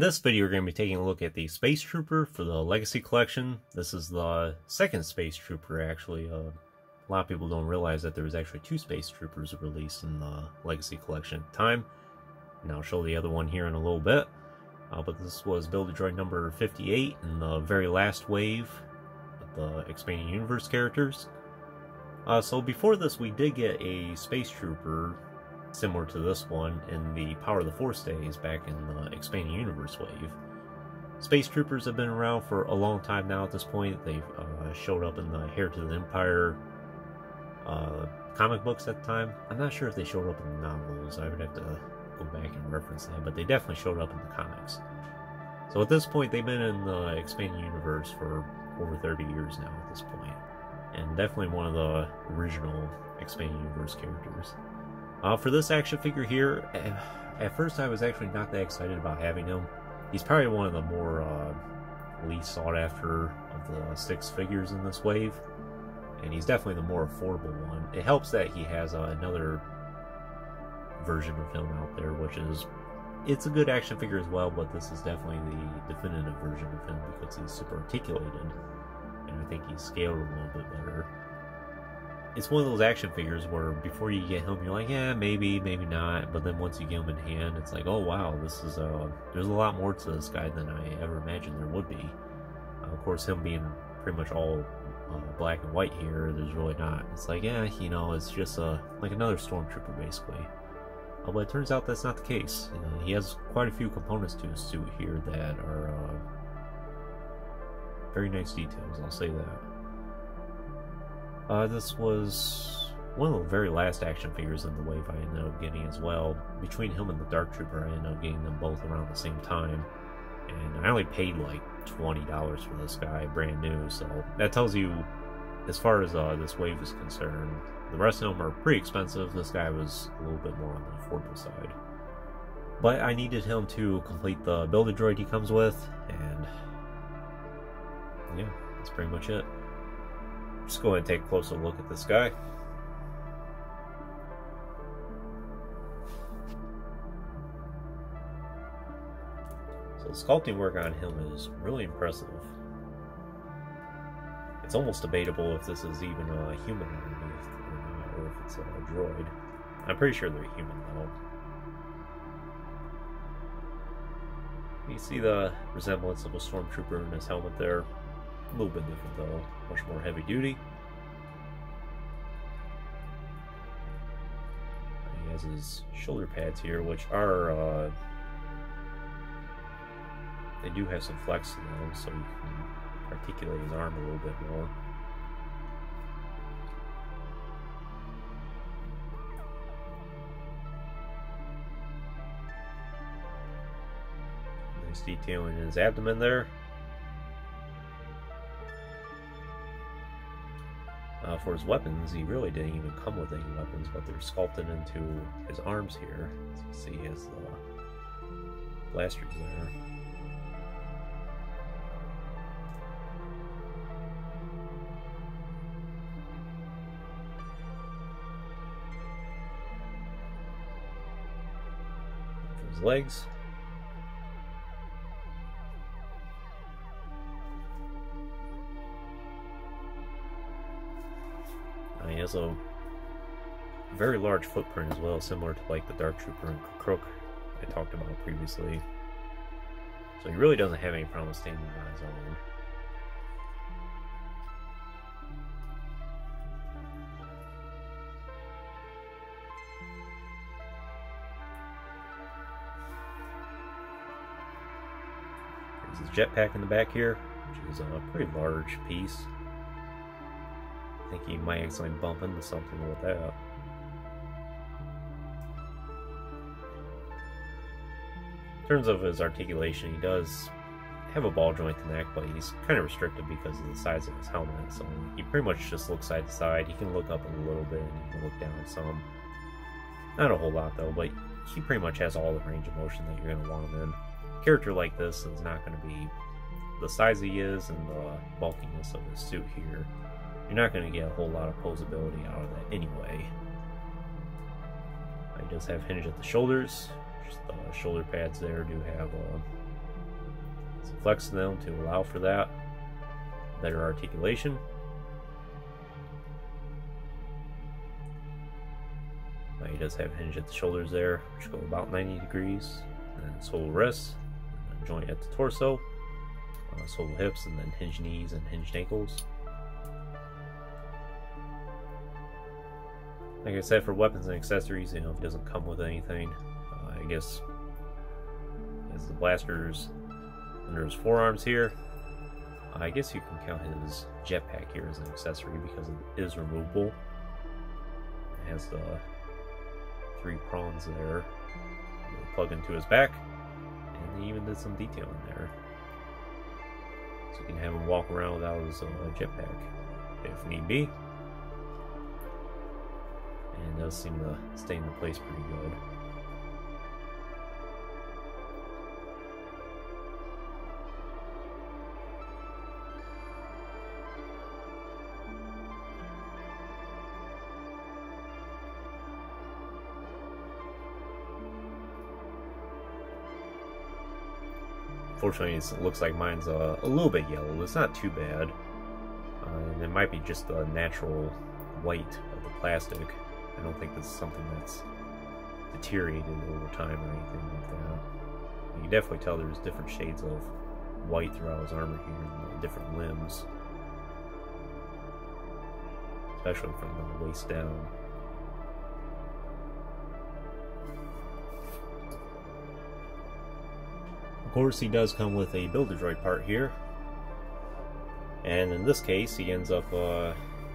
this video, we're going to be taking a look at the Spacetrooper for the Legacy Collection. This is the second Spacetrooper, actually. A lot of people don't realize that there was actually two Spacetroopers released in the Legacy Collection at the time. And I'll show the other one here in a little bit. But this was Build-A-Droid number 58 in the very last wave of the Expanding Universe characters. So before this, we did get a Spacetrooper similar to this one in the Power of the Force days back in the Expanding Universe wave. Space Troopers have been around for a long time now at this point. They've showed up in the Heritage of the Empire comic books at the time. I'm not sure if they showed up in the novels. I would have to go back and reference that, but they definitely showed up in the comics. So at this point, they've been in the Expanding Universe for over 30 years now at this point. And definitely one of the original Expanding Universe characters. For this action figure here, at first I was actually not that excited about having him. He's probably one of the more least sought after of the 6 figures in this wave, and he's definitely the more affordable one. It helps that he has another version of him out there, which is, it's a good action figure as well, but this is definitely the definitive version of him because he's super articulated, and I think he's scaled a little bit better. It's one of those action figures where before you get him, you're like, yeah, maybe, maybe not. But then once you get him in hand, it's like, oh wow, this is there's a lot more to this guy than I ever imagined there would be. Of course, him being pretty much all black and white here, there's really not. It's like, yeah, you know, it's just like another Stormtrooper basically. But it turns out that's not the case. He has quite a few components to his suit here that are very nice details. I'll say that. This was one of the very last action figures in the wave I ended up getting as well. Between him and the Dark Trooper, I ended up getting them both around the same time. And I only paid like $20 for this guy, brand new. So that tells you, as far as this wave is concerned, the rest of them are pretty expensive. This guy was a little bit more on the affordable side. But I needed him to complete the Build-A-Droid he comes with. And yeah, that's pretty much it. Just go ahead and take a closer look at this guy. So the sculpting work on him is really impressive. It's almost debatable if this is even a human underneath or if it's a droid. I'm pretty sure they're human though. You see the resemblance of a Stormtrooper in his helmet there. A little bit different though, much more heavy duty. He has his shoulder pads here, which are, they do have some flex to them, so you can articulate his arm a little bit more. Nice detailing in his abdomen there. For his weapons, he really didn't even come with any weapons, but they're sculpted into his arms here. As you can see, he has the blasters there. For his legs. He has a very large footprint as well, similar to like the Dark Trooper and Crook I talked about previously. So he really doesn't have any problem standing on his own. There's his jetpack in the back here, which is a pretty large piece. I think he might actually bump into something with that. In terms of his articulation, he does have a ball joint neck, but he's kind of restricted because of the size of his helmet. So he pretty much just looks side to side. He can look up a little bit and he can look down some. Not a whole lot though, but he pretty much has all the range of motion that you're going to want him in. A character like this is not going to be the size he is and the bulkiness of his suit here. You're not going to get a whole lot of posability out of that anyway. He does have hinge at the shoulders. The shoulder pads there do have Some flex to them to allow for that. Better articulation. He does have a hinge at the shoulders there, which go about 90 degrees. And then swivel wrists, and a joint at the torso, swivel hips, and then hinged knees and hinged ankles. Like I said, for weapons and accessories, if it doesn't come with anything, I guess as the blasters under his forearms here, I guess you can count his jetpack here as an accessory because it is removable. It has the 3 prongs there that plug into his back, and they even did some detailing there. So you can have him walk around without his jetpack if need be. And it does seem to stay into place pretty good. Unfortunately, it looks like mine's a little bit yellow. It's not too bad. And it might be just the natural white of the plastic. I don't think this is something that's deteriorated over time or anything like that. You can definitely tell there's different shades of white throughout his armor here and the different limbs. Especially from the waist down. Of course, he does come with a Build-A-Droid part here, and in this case, he ends up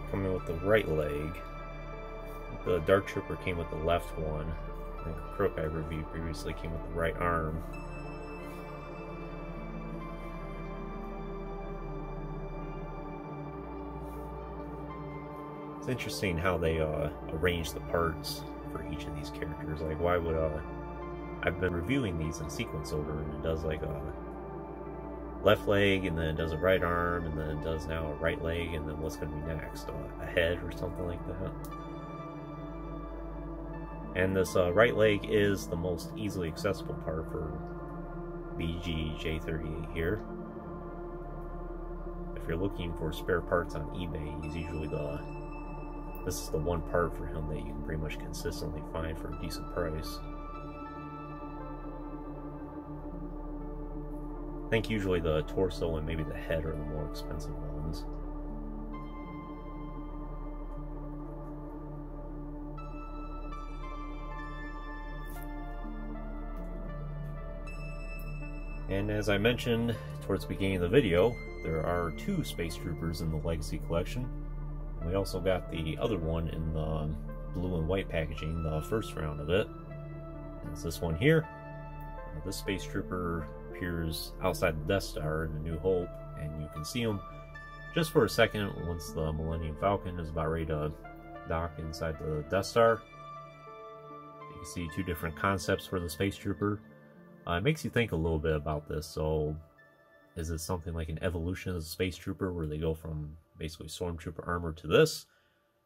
coming with the right leg. The Dark Trooper came with the left one. I think Crook I reviewed previously came with the right arm. It's interesting how they arrange the parts for each of these characters. Like, why would I've been reviewing these in sequence order, and it does like a left leg, and then it does a right arm, and then it does now a right leg, and then what's going to be next? A head or something like that. And this right leg is the most easily accessible part for BG-J38 here. If you're looking for spare parts on eBay, he's usually this is the one part for him that you can pretty much consistently find for a decent price. I think usually the torso and maybe the head are the more expensive ones. And as I mentioned towards the beginning of the video, there are 2 Space Troopers in the Legacy Collection. And we also got the other one in the blue and white packaging, the first round of it. And it's this one here. This Space Trooper appears outside the Death Star in A New Hope, and you can see him just for a second once the Millennium Falcon is about ready to dock inside the Death Star. You can see 2 different concepts for the Space Trooper. It makes you think a little bit about this. So, is it something like an evolution of the Space Trooper where they go from basically Stormtrooper armor to this?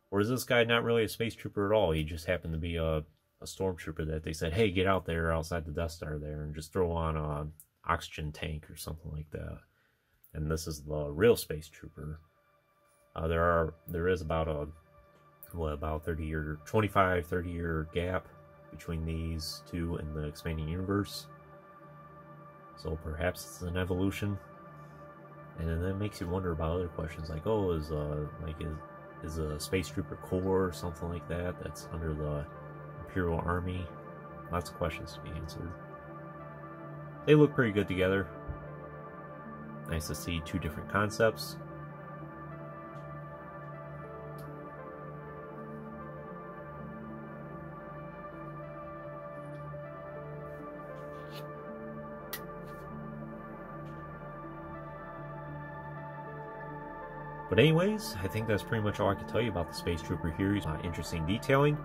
Or is this guy not really a Space Trooper at all? He just happened to be a Stormtrooper that they said, hey, get out there outside the Death Star there and just throw on a oxygen tank or something like that. And this is the real Space Trooper. There is about a 25-30 year gap between these 2 in the expanding universe. So perhaps it's an evolution. And then that makes you wonder about other questions like, oh, is a Space Trooper Corps or something like that that's under the Imperial Army? Lots of questions to be answered. They look pretty good together. Nice to see 2 different concepts. But anyways, I think that's pretty much all I can tell you about the Space Trooper here. Interesting detailing.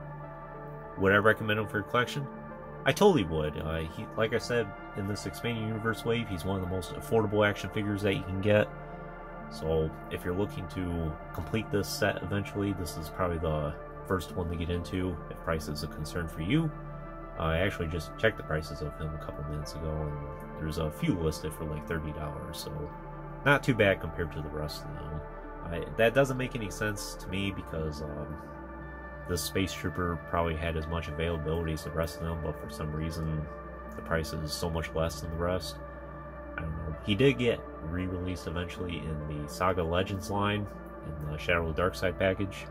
Would I recommend him for your collection? I totally would. Like I said, in this expanding universe wave, he's one of the most affordable action figures that you can get. So if you're looking to complete this set eventually, this is probably the first one to get into if price is a concern for you. I actually just checked the prices of him a couple minutes ago, and there's a few listed for like $30, so not too bad compared to the rest of them. That doesn't make any sense to me because this Space Trooper probably had as much availability as the rest of them, but for some reason the price is so much less than the rest. I don't know. He did get re-released eventually in the Saga Legends line, in the Shadow of the Darkside package.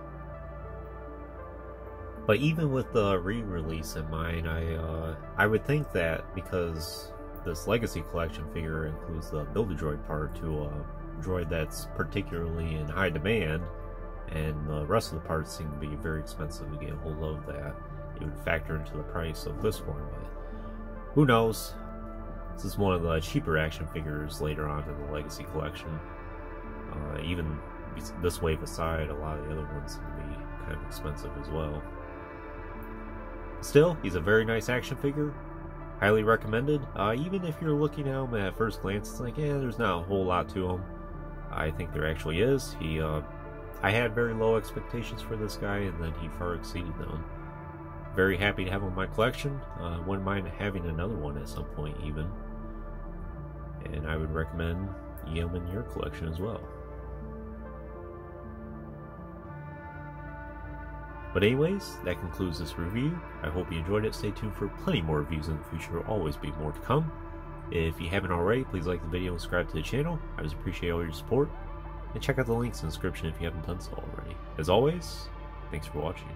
But even with the re-release in mind, I would think that because this Legacy Collection figure includes the Build-A-Droid part to a droid that's particularly in high demand, and the rest of the parts seem to be very expensive to get a hold of, that it would factor into the price of this one, but who knows? This is one of the cheaper action figures later on in the Legacy Collection. Even this wave aside, a lot of the other ones can be kind of expensive as well. Still, he's a very nice action figure. Highly recommended. Even if you're looking at him at first glance, it's like, yeah, there's not a whole lot to him. I think there actually is. I had very low expectations for this guy, and then he far exceeded them. Very happy to have him in my collection. Wouldn't mind having another one at some point even. And I would recommend him in your collection as well. But anyways, that concludes this review. I hope you enjoyed it. Stay tuned for plenty more reviews in the future. There will always be more to come. If you haven't already, please like the video and subscribe to the channel. I always appreciate all your support. And check out the links in the description if you haven't done so already. As always, thanks for watching.